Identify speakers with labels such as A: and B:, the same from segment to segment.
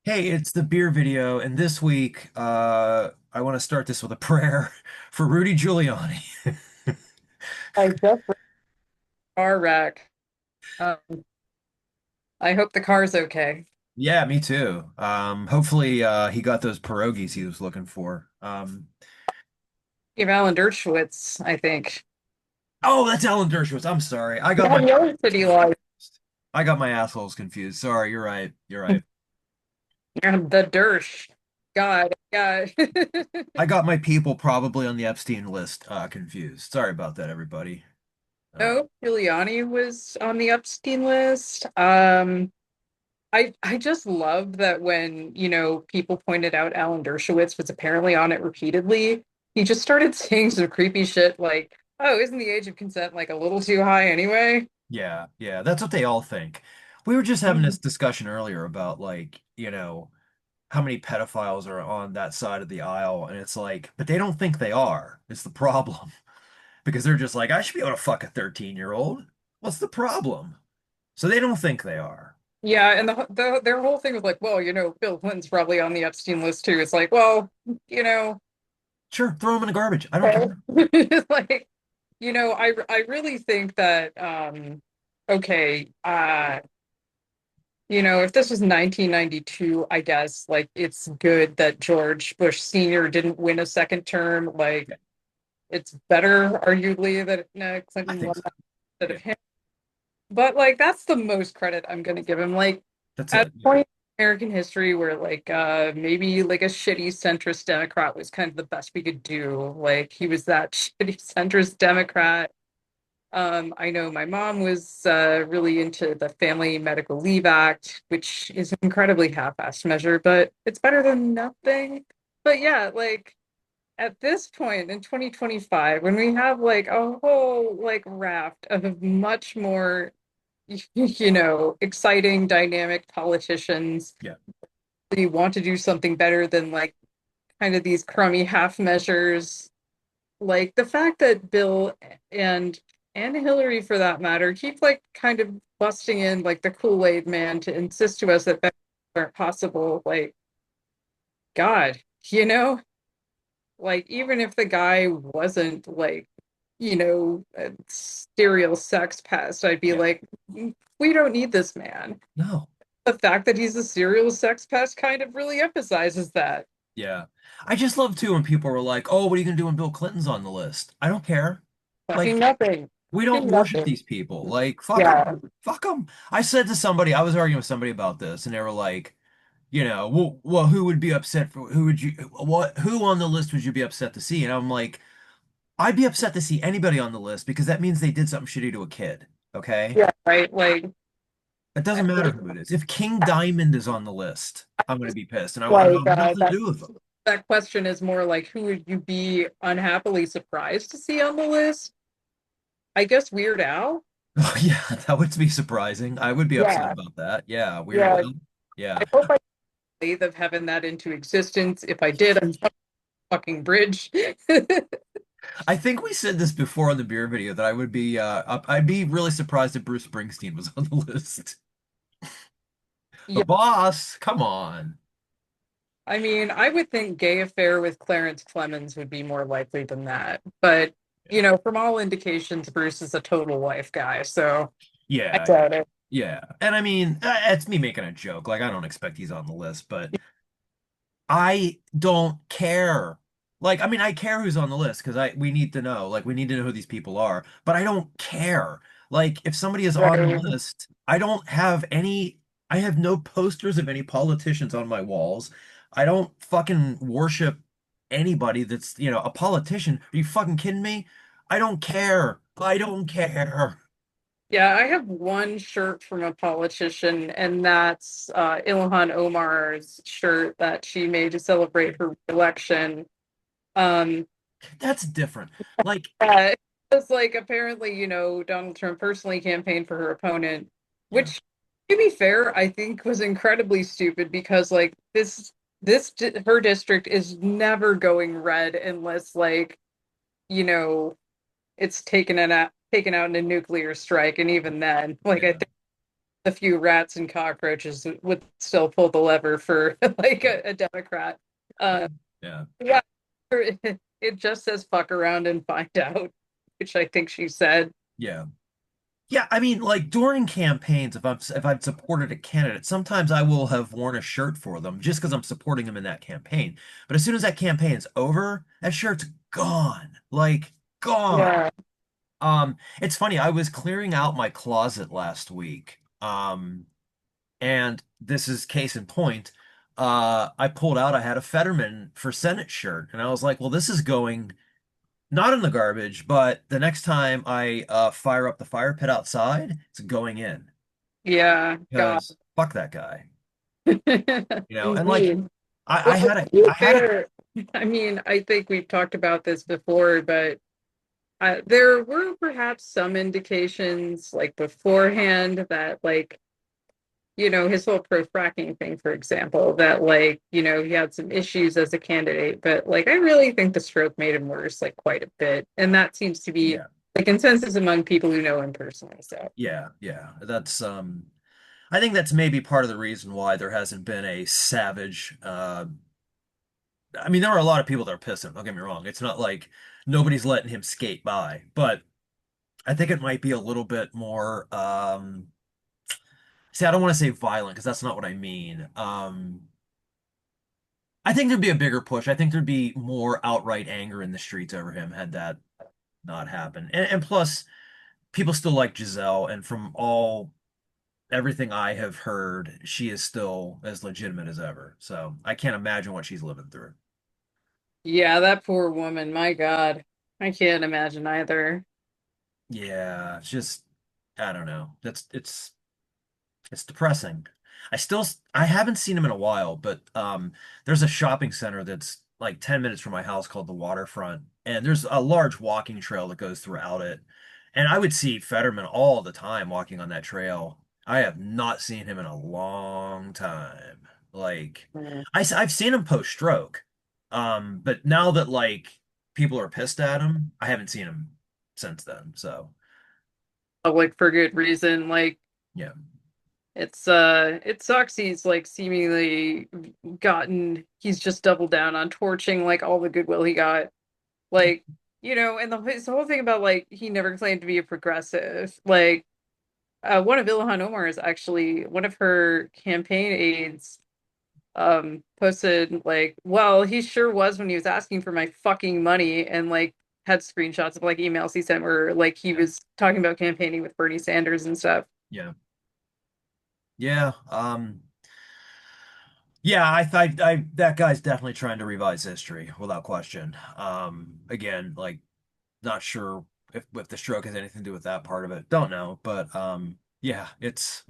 A: Hey, it's the beer video, and this week I want to start this with a prayer for Rudy Giuliani.
B: I just car wreck. Um, I hope the car's okay.
A: Yeah, me too. Hopefully he got those pierogies he was looking for.
B: Give Alan Dershowitz, I think.
A: Oh, that's Alan Dershowitz. I'm sorry.
B: Yeah, the other city laws.
A: I got my assholes confused. Sorry, you're right. You're right.
B: Yeah, the Dersh. God, yeah.
A: I got my people probably on the Epstein list confused. Sorry about that, everybody. Uh,
B: No, Giuliani was on the Epstein list. I just love that when, people pointed out Alan Dershowitz was apparently on it repeatedly, he just started saying some creepy shit like, oh, isn't the age of consent like a little too high anyway?
A: yeah, yeah, that's what they all think. We were just having this discussion earlier about how many pedophiles are on that side of the aisle, and it's like, but they don't think they are. It's the problem because they're just like, I should be able to fuck a 13-year-old. What's the problem? So they don't think they are.
B: Yeah, and their whole thing was like, well, Bill Clinton's probably on the Epstein list too. It's like, well, you know,
A: Sure, throw them in the garbage. I don't
B: okay.
A: care.
B: Like, I really think that okay, if this was 1992, I guess like it's good that George Bush Sr. didn't win a second term. Like,
A: Yeah,
B: it's better, arguably, that
A: I
B: Clinton
A: think
B: won
A: so.
B: that instead
A: Yeah,
B: of him. But like that's the most credit I'm gonna give him. Like
A: that's
B: at
A: it.
B: a point in American history where like maybe like a shitty centrist Democrat was kind of the best we could do. Like he was that shitty centrist Democrat. I know my mom was really into the Family Medical Leave Act, which is an incredibly half-assed measure, but it's better than nothing. But yeah, like at this point in 2025, when we have like a whole like raft of much more exciting, dynamic politicians
A: Yeah,
B: who want to do something better than like kind of these crummy half measures. Like the fact that Bill and Hillary, for that matter, keep like kind of busting in like the Kool-Aid man to insist to us that better aren't possible. Like, God, you know, like even if the guy wasn't like, a serial sex pest, I'd be
A: yeah.
B: like, we don't need this man.
A: No.
B: The fact that he's a serial sex pest kind of really emphasizes that.
A: Yeah. I just love too when people are like, "Oh, what are you gonna do when Bill Clinton's on the list?" I don't care.
B: Fucking
A: Like,
B: nothing.
A: we
B: Fucking
A: don't worship
B: nothing.
A: these people. Like, fuck
B: Yeah.
A: them. Fuck them. I said to somebody, I was arguing with somebody about this, and they were like, well, who would be upset for who on the list would you be upset to see? And I'm like, I'd be upset to see anybody on the list because that means they did something shitty to a kid. Okay?
B: Yeah, right. Like,
A: It
B: I
A: doesn't matter
B: mean,
A: who it is. If King Diamond is on the list, I'm gonna be pissed, and I
B: like
A: want nothing to
B: that
A: do with them.
B: that question is more like who would you be unhappily surprised to see on the list? I guess Weird Al.
A: Oh, yeah, that would be surprising. I would be upset
B: Yeah.
A: about that. Yeah, Weird
B: Yeah.
A: Al. Yeah.
B: I hope I believe of having that into existence. If I did, I'm fucking bridge.
A: I think we said this before on the beer video that I'd be really surprised if Bruce Springsteen was on the list. The
B: Yeah.
A: boss, come on.
B: I mean, I would think gay affair with Clarence Clemens would be more likely than that. But,
A: Yeah.
B: from all indications, Bruce is a total wife guy, so I
A: Yeah, yeah.
B: doubt it.
A: Yeah. And I mean, it's me making a joke. Like I don't expect he's on the list, but I don't care. Like, I mean, I care who's on the list because I we need to know. Like, we need to know who these people are. But I don't care. Like, if somebody is on the
B: Right.
A: list, I don't have any. I have no posters of any politicians on my walls. I don't fucking worship anybody that's, a politician. Are you fucking kidding me? I don't care. I don't care.
B: Yeah, I have one shirt from a politician, and that's Ilhan Omar's shirt that she made to celebrate her election. Um,
A: That's different. Like,
B: it was like apparently, Donald Trump personally campaigned for her opponent,
A: yeah,
B: which, to be fair, I think was incredibly stupid because like her district is never going red unless like, you know, it's taken out in a nuclear strike, and even then, like I
A: yeah.
B: think a few rats and cockroaches would still pull the lever for like a Democrat. Uh,
A: Yeah.
B: yeah, it just says fuck around and find out, which I think she said.
A: Yeah. Yeah, I mean, like during campaigns, if I've supported a candidate, sometimes I will have worn a shirt for them just because I'm supporting them in that campaign. But as soon as that campaign's over, that shirt's gone. Like gone.
B: Yeah.
A: It's funny, I was clearing out my closet last week. And this is case in point. I pulled out, I had a Fetterman for Senate shirt, and I was like, well, this is going not in the garbage, but the next time I fire up the fire pit outside, it's going in
B: Yeah, God.
A: because fuck that guy. And like
B: Indeed.
A: I, I
B: Well,
A: had a
B: to be
A: I had a
B: fair, I mean, I think we've talked about this before, but there were perhaps some indications like beforehand that like, his whole pro-fracking thing, for example, that like, he had some issues as a candidate, but like I really think the stroke made him worse like quite a bit. And that seems to be
A: yeah,
B: the consensus among people who know him personally. So
A: yeah. That's I think that's maybe part of the reason why there hasn't been a savage I mean there are a lot of people that are pissing, don't get me wrong. It's not like nobody's letting him skate by, but I think it might be a little bit more see, I don't want to say violent because that's not what I mean. I think there'd be a bigger push. I think there'd be more outright anger in the streets over him had that not happened. And plus, people still like Giselle, and from everything I have heard, she is still as legitimate as ever. So I can't imagine what she's living through.
B: yeah, that poor woman, my God. I can't imagine either.
A: Yeah, it's just I don't know. It's depressing. I haven't seen him in a while, but there's a shopping center that's like 10 minutes from my house called the Waterfront, and there's a large walking trail that goes throughout it. And I would see Fetterman all the time walking on that trail. I have not seen him in a long time. Like
B: Mm.
A: I've seen him post stroke. But now that like people are pissed at him, I haven't seen him since then. So,
B: Like for good reason. Like
A: yeah.
B: it sucks he's like seemingly he's just doubled down on torching like all the goodwill he got. Like, and his whole thing about like he never claimed to be a progressive. Like one of Ilhan Omar's actually one of her campaign aides posted like, well, he sure was when he was asking for my fucking money and like had screenshots of like emails he sent where like he
A: Yeah.
B: was talking about campaigning with Bernie Sanders and stuff.
A: Yeah. Yeah, yeah, that guy's definitely trying to revise history without question. Again, like not sure if the stroke has anything to do with that part of it. Don't know, but yeah, it's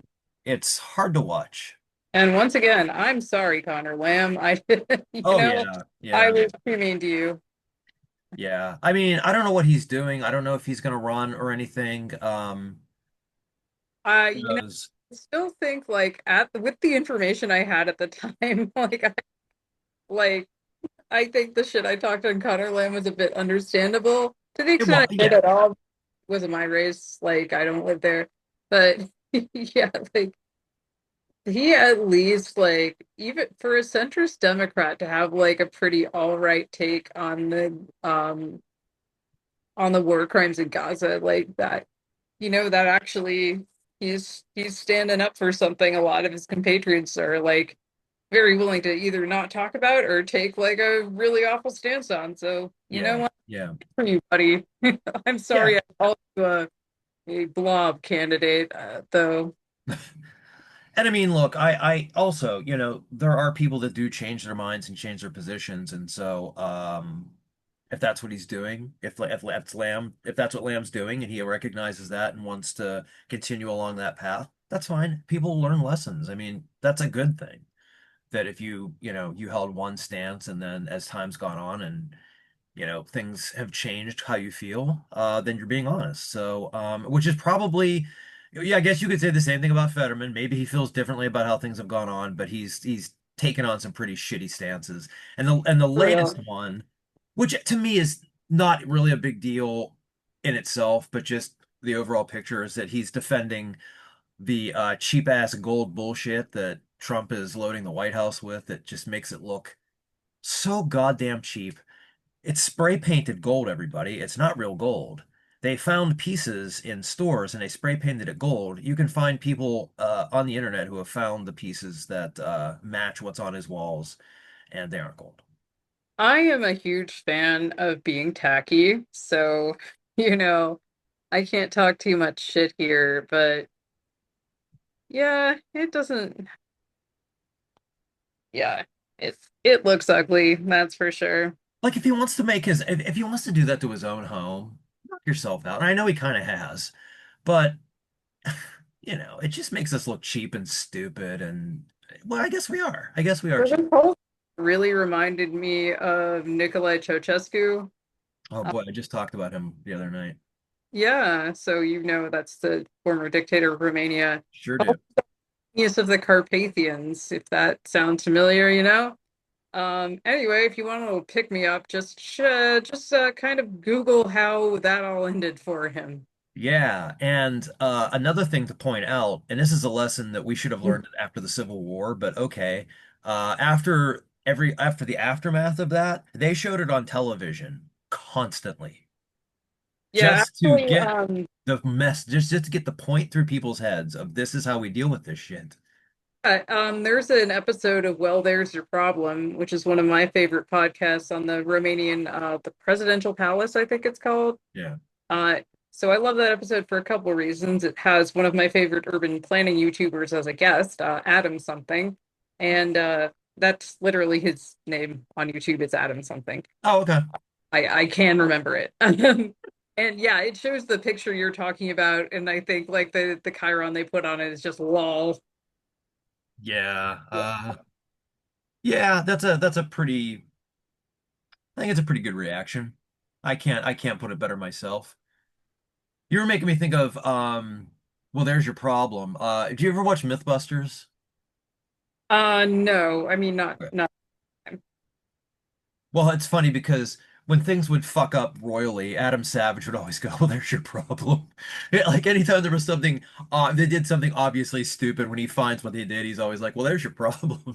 A: hard to watch.
B: And once again, I'm sorry, Connor Lamb.
A: Oh yeah,
B: I
A: yeah,
B: was too mean to you.
A: yeah. I mean, I don't know what he's doing. I don't know if he's gonna run or anything.
B: Uh,
A: Who
B: you know,
A: knows?
B: I still think like at with the information I had at the time, like I think the shit I talked on Connor Lamb was a bit understandable to the
A: Well,
B: extent I know
A: yeah,
B: that all wasn't my race. Like I don't live there, but yeah, like he at least like even for a centrist Democrat to have like a pretty all right take on the war crimes in Gaza, like that, that actually he's standing up for something a lot of his compatriots are like very willing to either not talk about or take like a really awful stance on. So, you know
A: yeah,
B: what,
A: yeah,
B: for you, buddy. I'm
A: yeah.
B: sorry I called you a blob candidate, though.
A: And I mean, look, I also, there are people that do change their minds and change their positions, and so, if that's what he's doing, if that's what Lamb's doing, and he recognizes that and wants to continue along that path, that's fine. People learn lessons. I mean, that's a good thing. That if you held one stance, and then as time's gone on, and things have changed how you feel, then you're being honest. So, which is probably, yeah, I guess you could say the same thing about Fetterman. Maybe he feels differently about how things have gone on, but he's taken on some pretty shitty stances. And the
B: For
A: latest
B: real.
A: one, which to me is not really a big deal in itself, but just the overall picture is that he's defending the cheap ass gold bullshit that Trump is loading the White House with that just makes it look so goddamn cheap. It's spray painted gold, everybody. It's not real gold. They found pieces in stores and they spray painted it gold. You can find people on the internet who have found the pieces that match what's on his walls, and they aren't gold.
B: I am a huge fan of being tacky, so you know, I can't talk too much shit here, but yeah, it doesn't, yeah, it looks ugly, that's for sure.
A: Like if he wants to make his, if he wants to do that to his own home, knock yourself out. And I know he kind of has, but it just makes us look cheap and stupid. And well, I guess we are. I guess we are cheap.
B: Urban Pulse really reminded me of Nicolae Ceausescu.
A: Oh
B: Uh,
A: boy, I just talked about him the other night.
B: yeah, so that's the former dictator of Romania.
A: Sure do.
B: Genius of the Carpathians, if that sounds familiar, you know? Anyway, if you want to pick me up, just kind of Google how that all ended for him.
A: Yeah, and another thing to point out, and this is a lesson that we should have learned after the Civil War, but okay. After the aftermath of that, they showed it on television constantly,
B: Yeah,
A: just to
B: actually,
A: get the mess, just to get the point through people's heads of this is how we deal with this shit.
B: there's an episode of Well, There's Your Problem, which is one of my favorite podcasts on the Romanian, the Presidential Palace, I think it's called.
A: Yeah.
B: Uh, so I love that episode for a couple of reasons. It has one of my favorite urban planning YouTubers as a guest, Adam something, and that's literally his name on YouTube. It's Adam something.
A: Oh, okay.
B: I can remember it. And yeah, it shows the picture you're talking about, and I think like the chyron they put on it is just lol.
A: Yeah. Yeah, that's a pretty I think it's a pretty good reaction. I can't put it better myself. You were making me think of well, there's your problem. Do you ever watch Mythbusters?
B: No, I mean not.
A: Well, it's funny because when things would fuck up royally, Adam Savage would always go, "Well, there's your problem." Like anytime there was something, they did something obviously stupid. When he finds what they did, he's always like, "Well, there's your problem."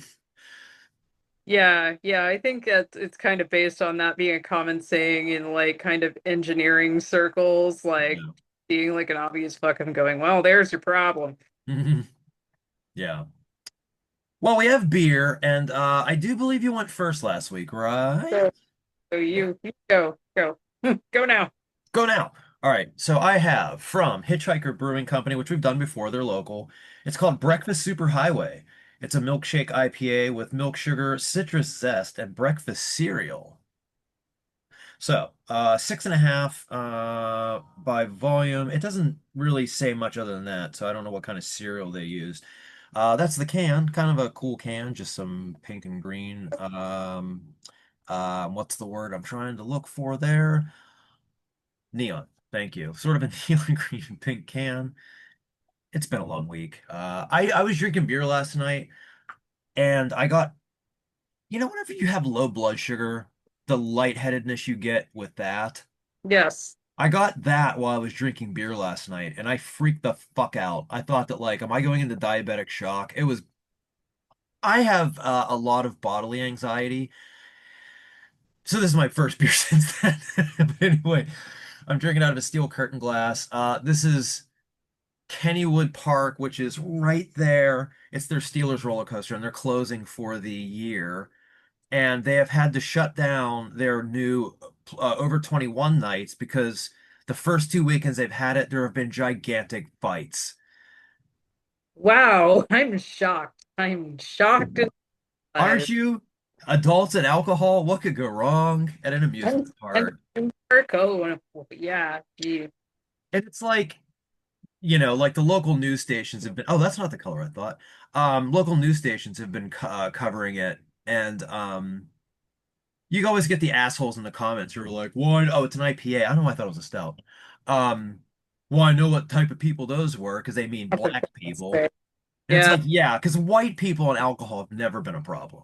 B: Yeah, yeah, I think that it's kind of based on that being a common saying in like kind of engineering circles, like
A: Yeah.
B: being like an obvious fucking going, well, there's your problem.
A: Yeah. Well, we have beer, and I do believe you went first last week, right?
B: So, so you go go now.
A: Go now. All right. So I have from Hitchhiker Brewing Company, which we've done before. They're local. It's called Breakfast Superhighway. It's a milkshake IPA with milk sugar, citrus zest, and breakfast cereal. So, 6.5 by volume. It doesn't really say much other than that, so I don't know what kind of cereal they used. That's the can, kind of a cool can, just some pink and green. What's the word I'm trying to look for there? Neon. Thank you. Sort of a neon green and pink can. It's been a long week. I was drinking beer last night and I got, whenever you have low blood sugar, the lightheadedness you get with that.
B: Yes.
A: I got that while I was drinking beer last night and I freaked the fuck out. I thought that like, am I going into diabetic shock? I have a lot of bodily anxiety. So this is my first beer since then. But anyway, I'm drinking out of a steel curtain glass. This is Kennywood Park, which is right there. It's their Steelers roller coaster, and they're closing for the year. And they have had to shut down their new over 21 nights because the first 2 weekends they've had it, there have been gigantic fights.
B: Wow, I'm shocked. I'm shocked and
A: Aren't
B: glad.
A: you? Adults and alcohol, what could go wrong at an
B: And
A: amusement
B: and
A: park?
B: and Marco, yeah, gee.
A: And it's like, like the local news stations have been, oh, that's not the color I thought. Local news stations have been covering it. And you always get the assholes in the comments who are like, "Why? Oh, it's an IPA. I don't know. Why I thought it was a stout. Um, well, I know what type of people those were because they mean black people. And it's
B: Yeah.
A: like, yeah, because white people and alcohol have never been a problem.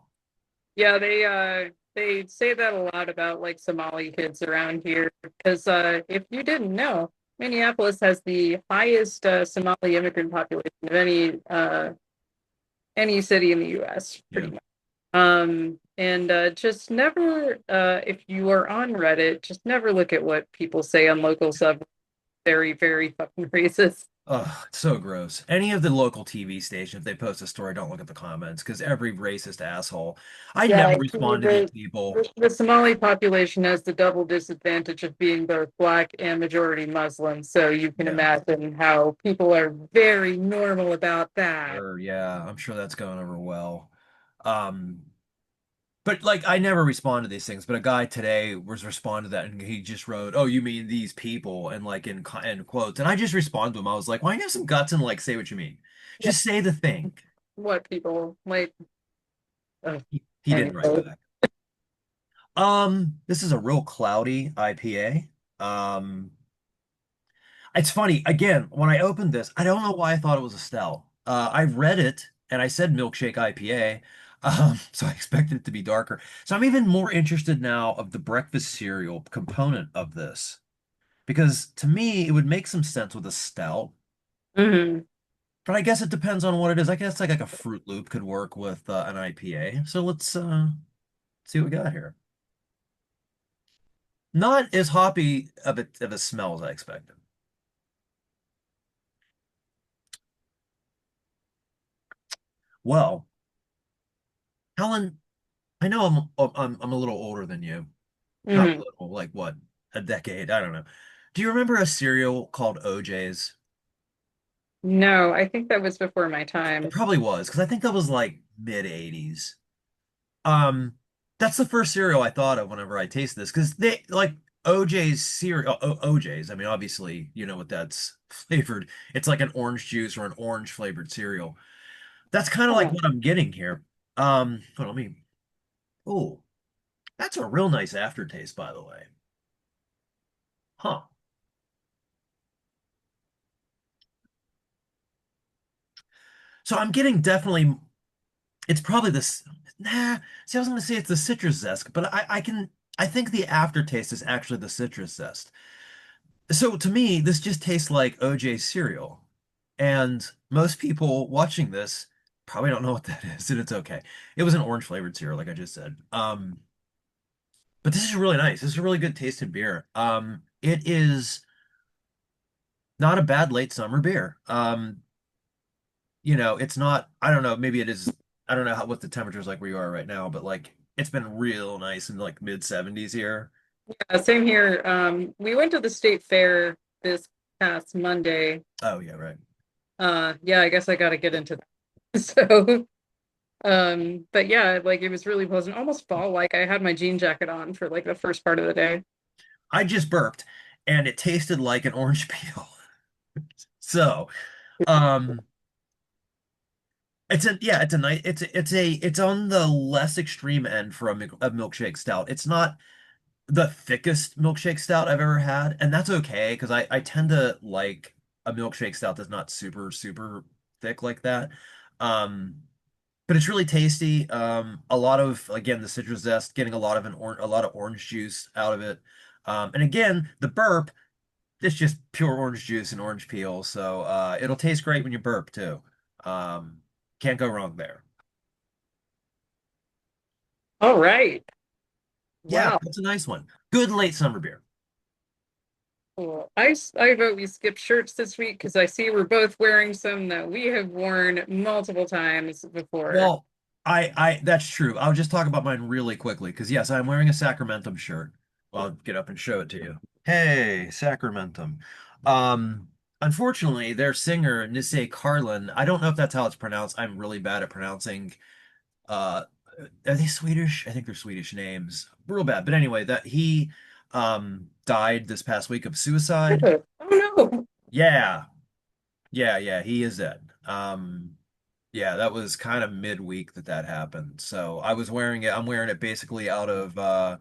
B: Yeah, they say that a lot about like Somali kids around here because if you didn't know, Minneapolis has the highest Somali immigrant population of any city in the U.S.
A: Yeah.
B: pretty much. And just never, if you are on Reddit, just never look at what people say on local sub. Very, very fucking racist.
A: Oh, it's so gross. Any of the local TV stations, if they post a story, don't look at the comments because every racist asshole. I
B: Yeah,
A: never
B: like,
A: respond to these people.
B: the Somali population has the double disadvantage of being both black and majority Muslim. So you can
A: Yeah.
B: imagine how people are very normal about that.
A: Or yeah, I'm sure that's going over well. Um, but like I never respond to these things, but a guy today was responding to that and he just wrote, "Oh, you mean these people?" and like in quotes. And I just responded to him. I was like, "Why don't you have some guts and like say what you mean?
B: Yeah,
A: Just say the thing."
B: what people like.
A: He didn't write
B: Anyway.
A: back. This is a real cloudy IPA. Um, it's funny, again, when I opened this, I don't know why I thought it was a stout. I read it and I said milkshake IPA. So I expected it to be darker. So I'm even more interested now of the breakfast cereal component of this. Because to me, it would make some sense with a stout.
B: Mhm.
A: But I guess it depends on what it is. I guess like a Fruit Loop could work with an IPA. So let's see what we got here. Not as hoppy of a smell as I expected. Well, Helen, I know I'm a little older than you. Not a
B: Mhm.
A: little, like what, a decade? I don't know. Do you remember a cereal called OJ's?
B: No, I think that was before my
A: It
B: time.
A: probably was, because I think that was like mid 80s. Um, that's the first cereal I thought of whenever I tasted this, because they like OJ's cereal, OJ's. I mean, obviously, you know what that's flavored. It's like an orange juice or an orange flavored cereal. That's kind of like
B: Huh.
A: what I'm getting here. Hold on, let me. Oh, that's a real nice aftertaste, by the way. Huh. So I'm getting definitely. It's probably this. Nah. See, I was going to say it's the citrus zest, but I can. I think the aftertaste is actually the citrus zest. So to me, this just tastes like OJ cereal. And most people watching this probably don't know what that is, and it's okay. It was an orange flavored cereal, like I just said. But this is really nice. This is a really good tasting beer. It is not a bad late summer beer. It's not, I don't know, maybe it is, I don't know what the temperature's like where you are right now, but like it's been real nice in like mid 70s here.
B: Same here. We went to the state fair this past Monday.
A: Oh yeah, right.
B: Yeah, I guess I got to get into that. So, but yeah, like it was really pleasant, almost fall. Like I had my jean jacket on for like the first part of the day.
A: I just burped and it tasted like an orange peel. So, um, it's a nice, it's on the less extreme end for a milkshake stout. It's not the thickest milkshake stout I've ever had, and that's okay because I tend to like a milkshake stout that's not super, super thick like that. Um, but it's really tasty. A lot of again the citrus zest, getting a lot of orange juice out of it. And again, the burp, it's just pure orange juice and orange peel, so it'll taste great when you burp too. Um, can't go wrong there.
B: All right.
A: Yeah,
B: Wow.
A: that's a nice one. Good late summer beer.
B: Cool. I vote we skip shirts this week because I see we're both wearing some that we have worn multiple times before.
A: Well, I that's true. I'll just talk about mine really quickly because yes, I'm wearing a Sacramentum shirt. I'll get up and show it to you. Hey, Sacramentum. Um, Unfortunately, their singer Nisse Carlin, I don't know if that's how it's pronounced. I'm really bad at pronouncing. Uh, are they Swedish? I think they're Swedish names. Real bad. But anyway, that he died this past week of suicide.
B: Oh no.
A: Yeah, yeah, he is dead. Yeah, that was kind of midweek that happened. So I was wearing it. I'm wearing it basically out of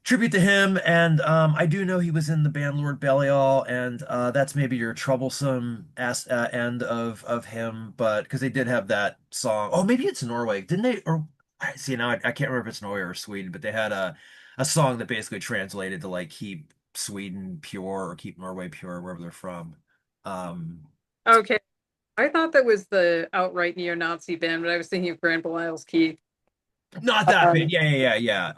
A: tribute to him. And I do know he was in the band Lord Belial, and that's maybe your troublesome ass end of him, but because they did have that song. Oh, maybe it's Norway, didn't they? Or I see now I can't remember if it's Norway or Sweden, but they had a song that basically translated to like keep Sweden pure or keep Norway pure, wherever they're from. Um,
B: Okay. I thought that was the outright neo-Nazi band, but I was thinking of Grand Belial's Key.
A: Not that bad.
B: Um,
A: Yeah.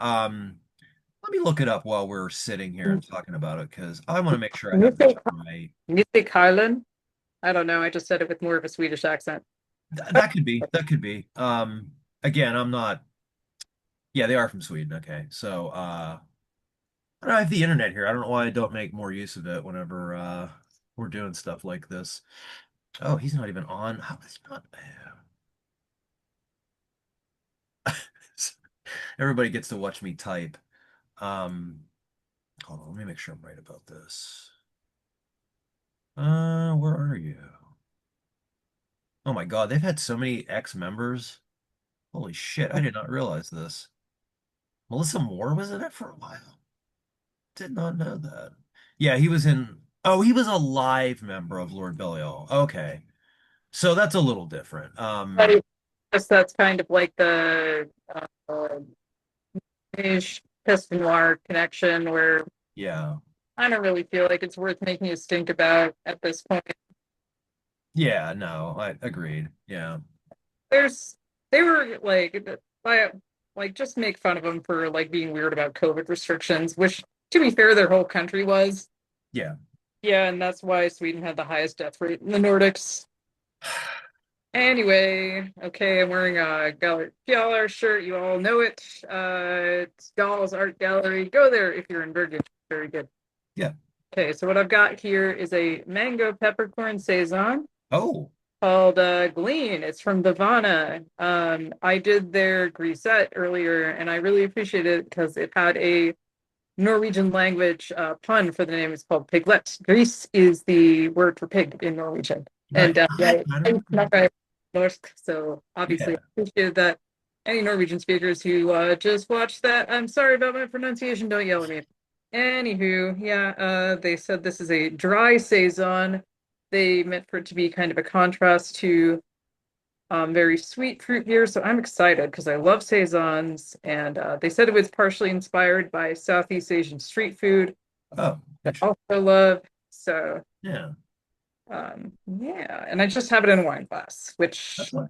A: Let me look it up while we're sitting here and talking about it because I want to make sure I have this
B: Music,
A: right.
B: Music Helen. I don't know. I just said it with more of a Swedish accent.
A: That could be. That could be. Again, I'm not. Yeah, they are from Sweden. Okay, so I don't have the internet here. I don't know why I don't make more use of it whenever we're doing stuff like this. Oh, he's not even on. How is he not? Everybody gets to watch me type. Um, Hold on, let me make sure I'm right about this. Where are you? Oh my God, they've had so many ex-members. Holy shit, I did not realize this. Melissa Moore was in it for a while. Did not know that. Yeah, he was in. Oh, he was a live member of Lord Belial. Okay, so that's a little different.
B: But I guess that's kind of like the niche Piston Noir connection where
A: Yeah,
B: I don't really feel like it's worth making a stink about at this point.
A: yeah, no, I agreed. Yeah,
B: There's they were like just make fun of them for like being weird about COVID restrictions, which to be fair, their whole country was.
A: yeah.
B: Yeah, and that's why Sweden had the highest death rate in the Nordics. Anyway, okay, I'm wearing a Gallery shirt. You all know it. It's Doll's Art Gallery. Go there if you're in Bergen. Very good.
A: Yeah.
B: Okay, so what I've got here is a mango peppercorn saison
A: Oh,
B: called Glean. It's from Bhavana. I did their grisette earlier, and I really appreciated it because it had a Norwegian language pun for the name. It's called piglet. Gris is the word for pig in Norwegian.
A: nice.
B: And yeah,
A: I
B: I'm
A: don't
B: not
A: know.
B: very Norsk, so obviously I
A: Yeah.
B: appreciated that. Any Norwegian speakers who just watched that, I'm sorry about my pronunciation. Don't yell at me. Anywho, yeah, they said this is a dry saison. They meant for it to be kind of a contrast to very sweet fruit beer. So I'm excited because I love saisons, and they said it was partially inspired by Southeast Asian street food.
A: Oh,
B: I
A: interesting.
B: also love. So
A: Yeah,
B: yeah, and I just have it in a wine glass,
A: that's
B: which
A: fine.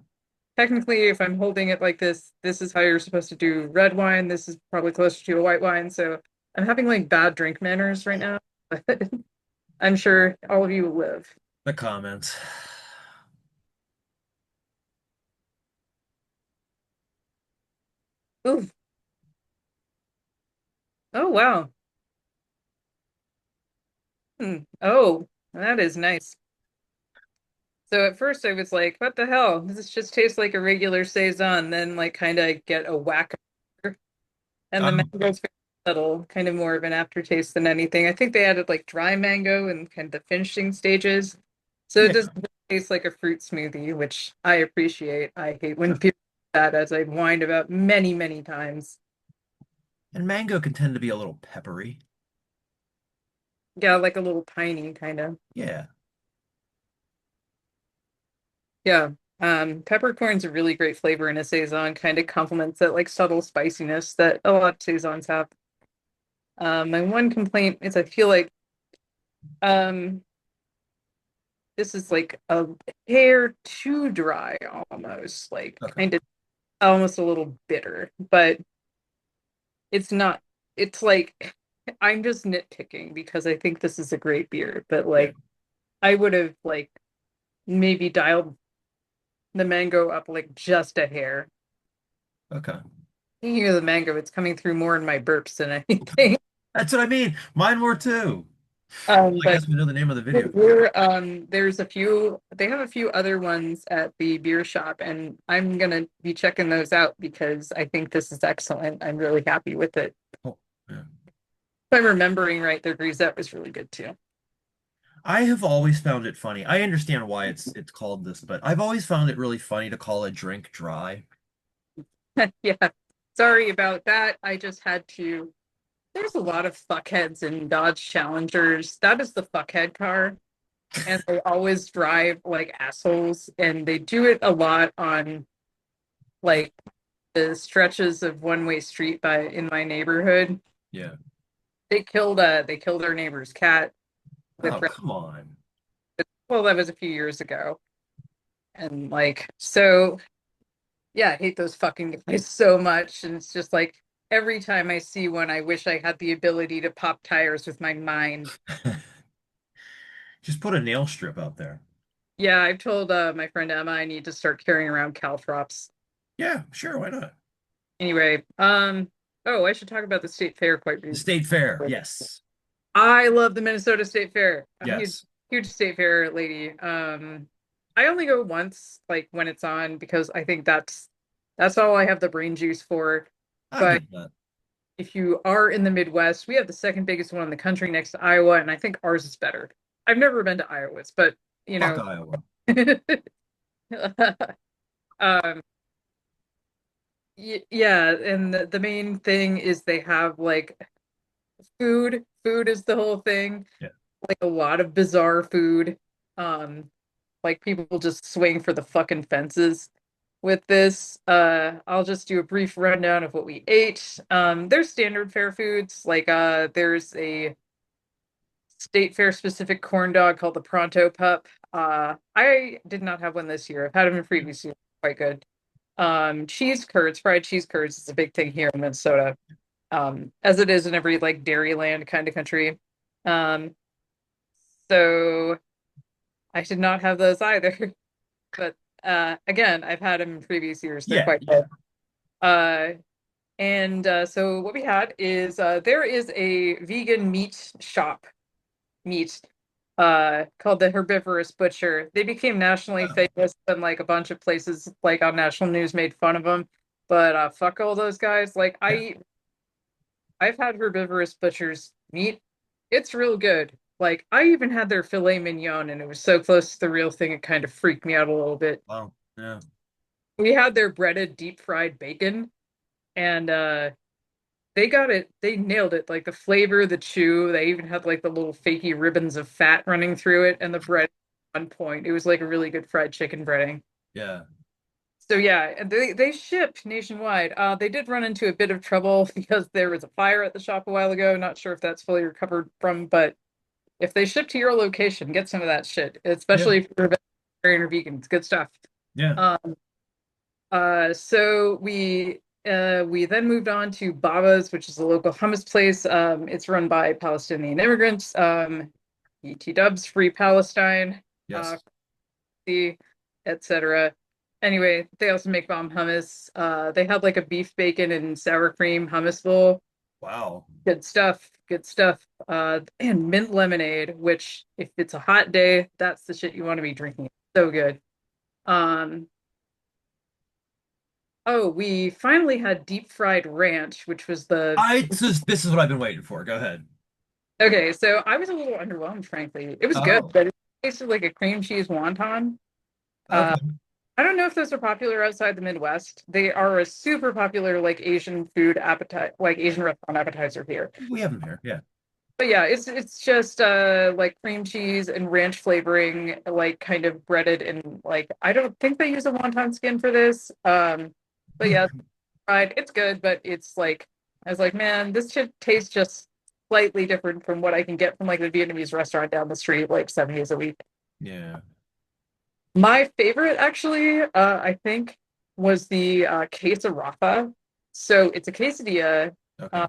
B: technically, if I'm holding it like this is how you're supposed to do red wine. This is probably closer to a white wine. So I'm having like bad drink manners right now, but I'm sure all of you will live.
A: The comments.
B: Ooh, oh wow. Oh, that is nice. So at first I was like, what the hell? This just tastes like a regular Saison, then like kind of get a whack and the
A: Um,
B: mango's very subtle, kind of more of an aftertaste than anything. I think they added like dry mango and kind of the finishing stages. So it
A: yeah.
B: doesn't taste like a fruit smoothie, which I appreciate. I hate when people do that, as I've whined about many, many times.
A: And mango can tend to be a little peppery.
B: Yeah, like a little tiny kind of.
A: Yeah.
B: Yeah. Peppercorn's a really great flavor in a Saison, kind of complements that like subtle spiciness that a lot of Saisons have. My one complaint is I feel like um this is like a hair too dry almost, like
A: Okay.
B: kind of almost a little bitter, but it's not, it's like I'm just nitpicking because I think this is a great beer, but
A: Yeah.
B: like I would have like maybe dialed the mango up like just a hair.
A: Okay.
B: Thinking of the mango, it's coming through more in my burps than anything.
A: That's what I mean. Mine were too. I
B: But
A: guess we know the name of the video.
B: there's a few, they have a few other ones at the beer shop, and I'm gonna be checking those out because I think this is excellent. I'm really happy with it.
A: Oh, yeah.
B: If I'm remembering right, their grisette was really good too.
A: I have always found it funny. I understand why it's called this, but I've always found it really funny to call a drink dry.
B: Yeah, sorry about that. I just had to. There's a lot of fuckheads in Dodge Challengers. That is the fuckhead car, and they always drive like assholes, and they do it a lot on like the stretches of one-way street by in my neighborhood.
A: Yeah.
B: they killed our neighbor's cat with
A: Oh, come on.
B: well, that was a few years ago. And like so yeah, I hate those fucking guys so much. And it's just like every time I see one, I wish I had the ability to pop tires with my mind.
A: Just put a nail strip out there.
B: Yeah, I've told my friend Emma I need to start carrying around caltrops.
A: Yeah, sure, why not?
B: Anyway, oh, I should talk about the state fair quite
A: The
B: briefly.
A: state fair. Yes.
B: I love the Minnesota State Fair. I'm a
A: Yes.
B: huge state fair lady. I only go once, like when it's on, because I think that's all I have the brain juice for.
A: I
B: But
A: get that.
B: if you are in the Midwest, we have the second biggest one in the country next to Iowa, and I think ours is better. I've never been to Iowa's, but you
A: Fuck
B: know,
A: Iowa.
B: um, yeah, and the main thing is they have like food. Food is the whole thing.
A: Yeah.
B: Like a lot of bizarre food. Like people just swing for the fucking fences with this. I'll just do a brief rundown of what we ate. There's standard fare foods, like there's a state fair specific corn dog called the Pronto Pup. I did not have one this year. I've had them in previous years, quite good. Cheese curds, fried cheese curds is a big thing here in Minnesota, as it is in every like Dairyland kind of country. Um, so I did not have those either. But again, I've had them in previous years. They're
A: Yeah,
B: quite
A: yeah.
B: good. Uh, and so what we had is there is a vegan meat shop, meat, called the Herbivorous Butcher. They became nationally
A: Oh,
B: famous, and like a bunch of places, like on national news, made fun of them. But fuck all those guys. Like
A: yeah.
B: I've had Herbivorous Butcher's meat. It's real good. Like I even had their filet mignon, and it was so close to the real thing, it kind of freaked me out a little bit.
A: Wow. Yeah.
B: We had their breaded deep fried bacon, and they got it, they nailed it. Like the flavor, the chew, they even had like the little fakey ribbons of fat running through it, and the bread on point. It was like a really good fried chicken breading.
A: Yeah.
B: So yeah, and they ship nationwide. They did run into a bit of trouble because there was a fire at the shop a while ago. Not sure if that's fully recovered from, but if they ship to your location, get some of that shit,
A: Yeah.
B: especially if you're a vegetarian or vegan. It's good stuff.
A: Yeah.
B: Um, so we then moved on to Baba's, which is a local hummus place. It's run by Palestinian immigrants. ET Dubs, Free Palestine, uh,
A: Yes.
B: etc. Anyway, they also make bomb hummus. They had like a beef bacon and sour cream hummus bowl.
A: Wow.
B: Good stuff. Good stuff. And mint lemonade, which if it's a hot day, that's the shit you want to be drinking. So good. Um, Oh, we finally had deep fried ranch, which was the
A: This is what I've been waiting for. Go ahead.
B: okay. So I was a little underwhelmed, frankly. It was good,
A: Oh,
B: but it tasted like a cream cheese wonton. Uh,
A: okay.
B: I don't know if those are popular outside the Midwest. They are a super popular like Asian food appetite, like Asian restaurant appetizer here.
A: We have them here. Yeah.
B: But yeah, it's just like cream cheese and ranch flavoring, like kind of breaded and like I don't think they use a wonton skin for this. But yeah, fried. It's good, but it's like I was like, man, this should taste just slightly different from what I can get from like the Vietnamese restaurant down the street, like 7 days a week.
A: Yeah.
B: My favorite, actually, I think, was the queso Rafa. So it's a quesadilla
A: Okay.
B: uh,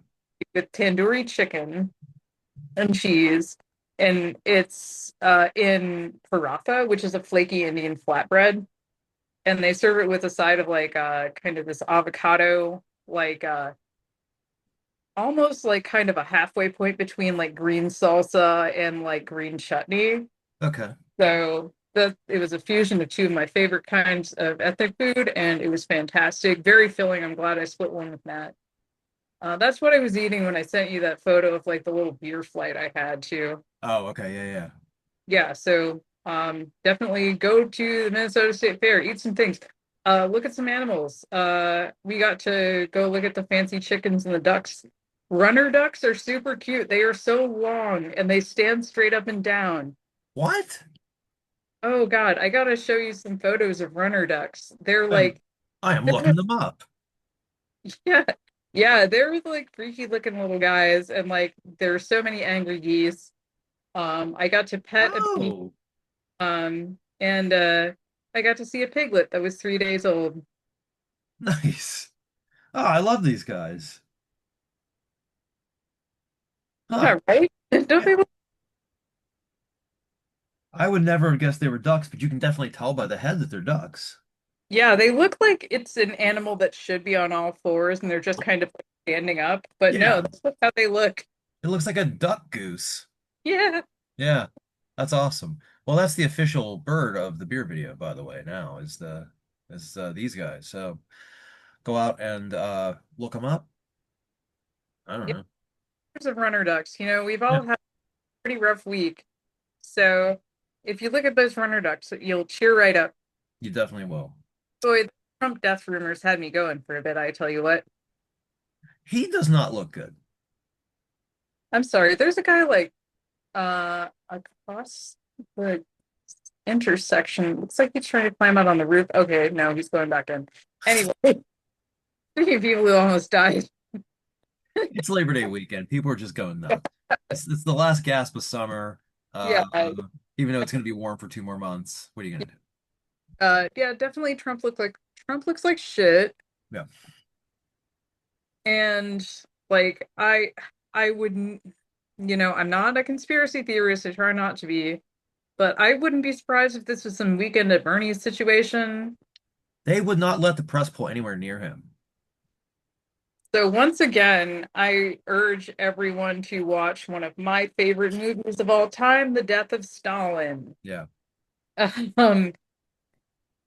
B: with tandoori chicken and cheese, and it's in paratha, which is a flaky Indian flatbread, and they serve it with a side of like kind of this avocado, like almost like kind of a halfway point between like green salsa and like green chutney.
A: Okay.
B: So it was a fusion of two of my favorite kinds of ethnic food, and it was fantastic. Very filling. I'm glad I split one with Matt. That's what I was eating when I sent you that photo of like the little beer flight I had too.
A: Oh, okay. Yeah, yeah.
B: Yeah, so definitely go to the Minnesota State Fair, eat some things. Look at some animals. We got to go look at the fancy chickens and the ducks. Runner ducks are super cute. They are so long and they stand straight up and down.
A: What?
B: Oh God, I gotta show you some photos of runner ducks. They're
A: Um,
B: like,
A: I am
B: they're,
A: looking them up.
B: yeah, Yeah, they're like freaky looking little guys, and like there's so many angry geese. I got to pet a bee,
A: Oh,
B: and I got to see a piglet that was 3 days old.
A: nice. Oh, I love these guys. Huh.
B: Yeah, right? Don't they
A: Yeah.
B: look?
A: I would never have guessed they were ducks, but you can definitely tell by the head that they're ducks.
B: Yeah, they look like it's an animal that should be on all fours, and they're just kind of like standing up. But no,
A: Yeah.
B: that's not how they look.
A: It looks like a duck goose.
B: Yeah.
A: Yeah. That's awesome. Well, that's the official bird of the beer video, by the way, now is these guys. So go out and look them up. I don't
B: Yeah,
A: know.
B: pairs of runner ducks. We've
A: Yeah,
B: all had a pretty rough week. So if you look at those runner ducks, you'll cheer right up.
A: you definitely will.
B: Boy, the Trump death rumors had me going for a bit, I tell you what.
A: He does not look good.
B: I'm sorry, there's a guy like across the intersection. Looks like he's trying to climb out on the roof. Okay, no, he's going back in. Anyway, speaking of people who almost died.
A: It's Labor Day weekend. People are just going nuts. It's the last gasp of summer.
B: Yeah,
A: Even though it's going to be warm for 2 more months. What are you going to do?
B: yeah, definitely Trump looks like shit.
A: Yeah.
B: And like I wouldn't, I'm not a conspiracy theorist. I try not to be, but I wouldn't be surprised if this was some weekend at Bernie's situation.
A: They would not let the press pull anywhere near him.
B: So once again, I urge everyone to watch one of my favorite movies of all time, The Death of Stalin.
A: Yeah.
B: Um,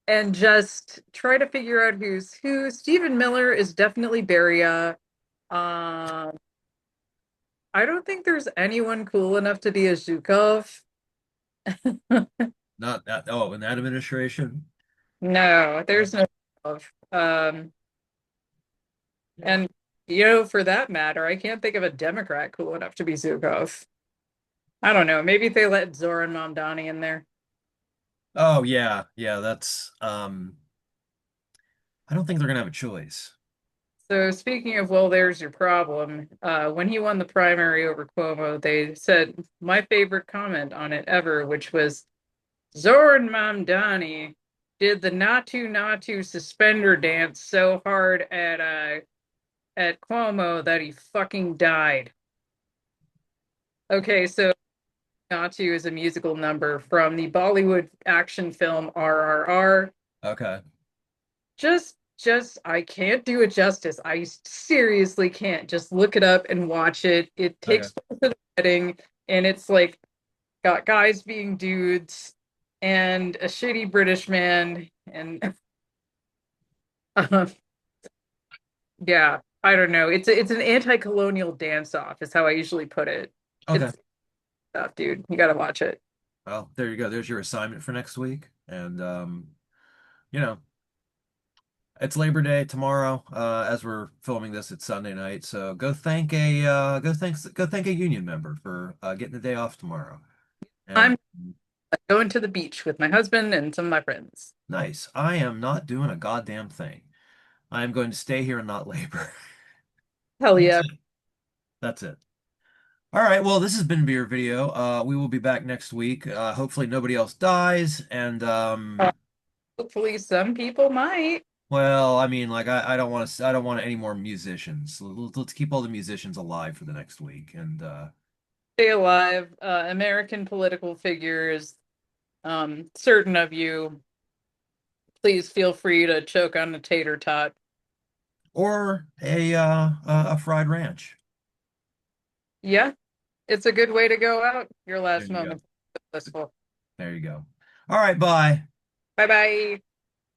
B: and just try to figure out who's who. Stephen Miller is definitely Beria. Um, I don't think there's anyone cool enough to be a Zhukov.
A: Not that. Oh, in that administration.
B: No,
A: Uh,
B: there's no Zhukov.
A: yeah.
B: And for that matter, I can't think of a Democrat cool enough to be Zhukov. I don't know. Maybe if they let Zoran Mamdani in there.
A: Oh yeah, yeah. That's. I don't think they're gonna have a choice.
B: So speaking of, well, there's your problem. When he won the primary over Cuomo, they said my favorite comment on it ever, which was Zoran Mamdani did the Natu Natu suspender dance so hard at Cuomo that he fucking died. Okay, so Natu is a musical number from the Bollywood action film RRR.
A: Okay.
B: I can't do it justice. I seriously can't. Just look it up and watch it. It
A: Okay.
B: takes place at a wedding, and it's like got guys being dudes and a shitty British man, and uh, yeah, I don't know. It's an anti-colonial dance off, is how I usually put it.
A: Okay.
B: It's stuff, dude. You got to watch it.
A: Well, there you go. There's your assignment for next week. And you know, it's Labor Day tomorrow. As we're filming this, it's Sunday night. So go thank a union member for getting the day off tomorrow. And
B: I'm going to the beach with my husband and some of my friends.
A: nice. I am not doing a goddamn thing. I am going to stay here and not labor.
B: Hell
A: That's
B: yeah.
A: it. That's it. All right. Well, this has been Beer Video. We will be back next week. Hopefully nobody else dies. And
B: Uh, Hopefully, some people might
A: well, I mean, like I don't want any more musicians. Let's keep all the musicians alive for the next week. And
B: stay alive. American political figures, certain of you, please feel free to choke on a tater tot.
A: or a fried ranch.
B: Yeah, it's a good way to go out. Your
A: There
B: last
A: you go.
B: moment. Blissful.
A: There you go. All right, bye.
B: Bye bye.